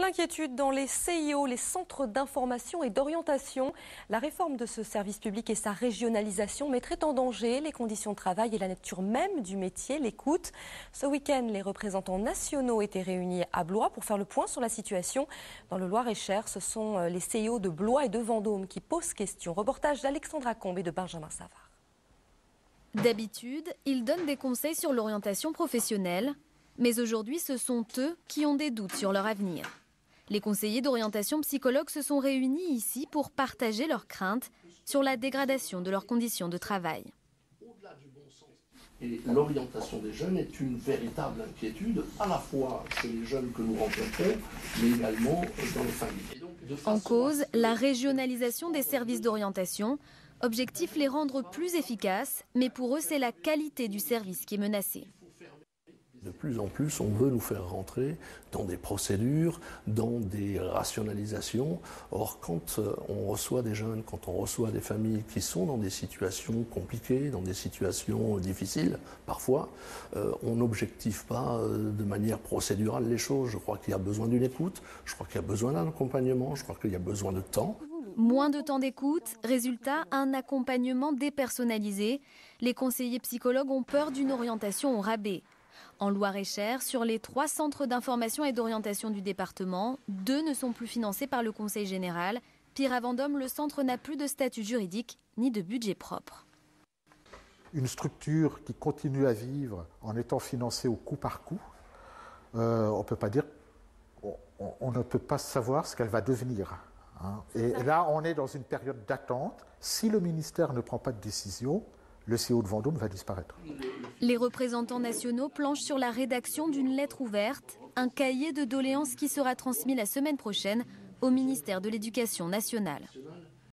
L'inquiétude dans les CIO, les centres d'information et d'orientation. La réforme de ce service public et sa régionalisation mettraient en danger les conditions de travail et la nature même du métier, l'écoute. Ce week-end, les représentants nationaux étaient réunis à Blois pour faire le point sur la situation. Dans le Loir-et-Cher, ce sont les CIO de Blois et de Vendôme qui posent question. Reportage d'Alexandra Combe et de Benjamin Savard. D'habitude, ils donnent des conseils sur l'orientation professionnelle, mais aujourd'hui, ce sont eux qui ont des doutes sur leur avenir. Les conseillers d'orientation psychologues se sont réunis ici pour partager leurs craintes sur la dégradation de leurs conditions de travail. Et l'orientation des jeunes est une véritable inquiétude, à la fois chez les jeunes que nous rencontrons, mais également dans les familles. En cause, la régionalisation des services d'orientation. Objectif, les rendre plus efficaces, mais pour eux, c'est la qualité du service qui est menacée. De plus en plus, on veut nous faire rentrer dans des procédures, dans des rationalisations. Or, quand on reçoit des jeunes, quand on reçoit des familles qui sont dans des situations compliquées, dans des situations difficiles, parfois, on n'objective pas de manière procédurale les choses. Je crois qu'il y a besoin d'une écoute, je crois qu'il y a besoin d'un accompagnement, je crois qu'il y a besoin de temps. Moins de temps d'écoute, résultat, un accompagnement dépersonnalisé. Les conseillers psychologues ont peur d'une orientation au rabais. En Loir-et-Cher, sur les 3 centres d'information et d'orientation du département, 2 ne sont plus financés par le Conseil général. Pire, à Vendôme, le centre n'a plus de statut juridique ni de budget propre. Une structure qui continue à vivre en étant financée au coup par coup, on peut pas dire, on ne peut pas savoir ce qu'elle va devenir. Et là, on est dans une période d'attente. Si le ministère ne prend pas de décision, le CO de Vendôme va disparaître. Les représentants nationaux planchent sur la rédaction d'une lettre ouverte, un cahier de doléances qui sera transmis la semaine prochaine au ministère de l'Éducation nationale.